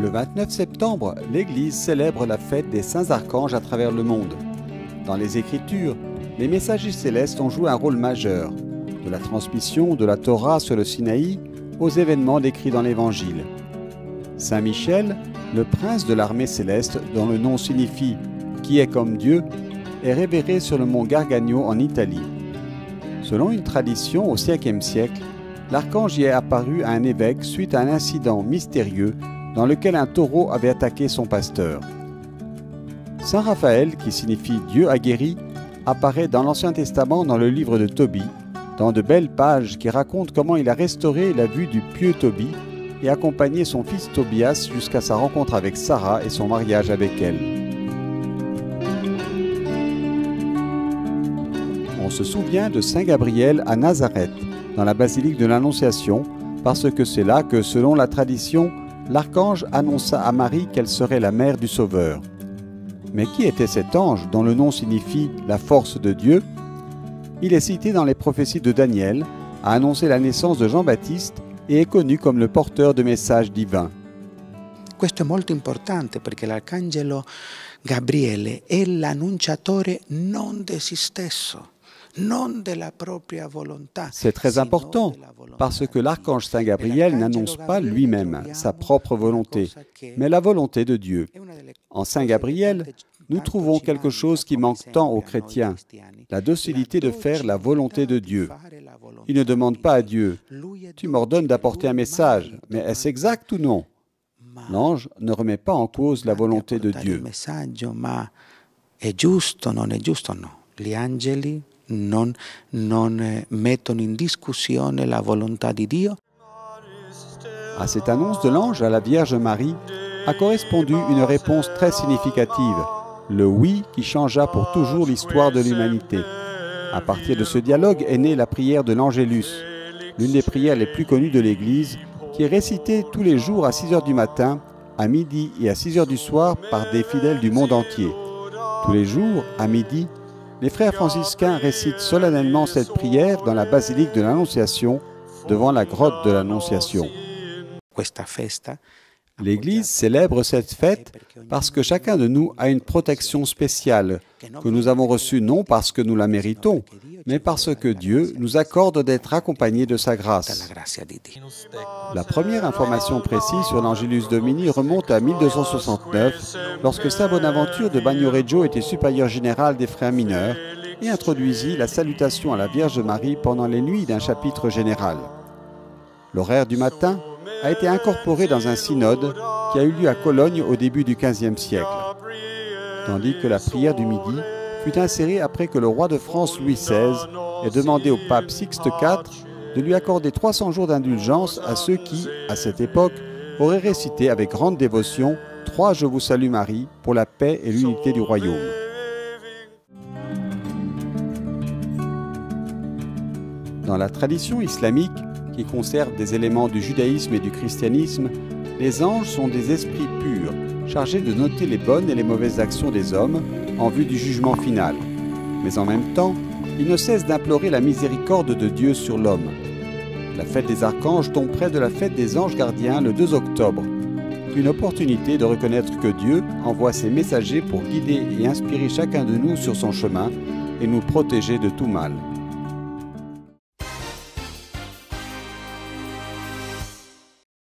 Le 29 septembre, l'Église célèbre la fête des saints archanges à travers le monde. Dans les Écritures, les messagers célestes ont joué un rôle majeur, de la transmission de la Torah sur le Sinaï aux événements décrits dans l'Évangile. Saint Michel, le prince de l'armée céleste dont le nom signifie « qui est comme Dieu », est révéré sur le mont Gargano en Italie. Selon une tradition au 5e siècle, l'archange y est apparu à un évêque suite à un incident mystérieux dans lequel un taureau avait attaqué son pasteur. Saint Raphaël, qui signifie « Dieu a guéri », apparaît dans l'Ancien Testament dans le livre de Tobie, dans de belles pages qui racontent comment il a restauré la vue du pieux Tobie et accompagné son fils Tobias jusqu'à sa rencontre avec Sarah et son mariage avec elle. On se souvient de Saint Gabriel à Nazareth, dans la basilique de l'Annonciation, parce que c'est là que, selon la tradition, l'archange annonça à Marie qu'elle serait la mère du Sauveur. Mais qui était cet ange dont le nom signifie « la force de Dieu » ? Il est cité dans les prophéties de Daniel, a annoncé la naissance de Jean-Baptiste et est connu comme le porteur de messages divins. Questo è molto importante perché l'arcangelo Gabriele è l'annunciatore non di se stesso. C'est très important parce que l'archange Saint Gabriel n'annonce pas lui-même sa propre volonté, mais la volonté de Dieu. En Saint Gabriel, nous trouvons quelque chose qui manque tant aux chrétiens, la docilité de faire la volonté de Dieu. Il ne demande pas à Dieu « Tu m'ordonnes d'apporter un message, mais est-ce exact ou non ?» L'ange ne remet pas en cause la volonté de Dieu. Gli angeli non mettono in discussione la volontà di Dio. À cette annonce de l'ange à la Vierge Marie a correspondu une réponse très significative, le oui qui changea pour toujours l'histoire de l'humanité. À partir de ce dialogue est née la prière de l'Angélus, l'une des prières les plus connues de l'Église, qui est récitée tous les jours à 6 h du matin, à midi et à 6 h du soir par des fidèles du monde entier. Tous les jours, à midi, les frères franciscains récitent solennellement cette prière dans la basilique de l'Annonciation, devant la grotte de l'Annonciation. L'Église célèbre cette fête parce que chacun de nous a une protection spéciale, que nous avons reçue non parce que nous la méritons, mais parce que Dieu nous accorde d'être accompagnés de sa grâce. La première information précise sur l'Angelus Domini remonte à 1269, lorsque Saint Bonaventure de Bagnoregio était supérieur général des frères mineurs et introduisit la salutation à la Vierge Marie pendant les nuits d'un chapitre général. L'horaire du matin a été incorporé dans un synode qui a eu lieu à Cologne au début du XVe siècle, tandis que la prière du midi fut insérée après que le roi de France Louis XVI ait demandé au pape Sixte IV de lui accorder 300 jours d'indulgence à ceux qui, à cette époque, auraient récité avec grande dévotion 3 Je vous salue Marie pour la paix et l'unité du royaume. Dans la tradition islamique, qui conserve des éléments du judaïsme et du christianisme, les anges sont des esprits purs, chargés de noter les bonnes et les mauvaises actions des hommes en vue du jugement final. Mais en même temps, ils ne cessent d'implorer la miséricorde de Dieu sur l'homme. La fête des archanges tombe près de la fête des anges gardiens le 2 octobre. Une opportunité de reconnaître que Dieu envoie ses messagers pour guider et inspirer chacun de nous sur son chemin et nous protéger de tout mal.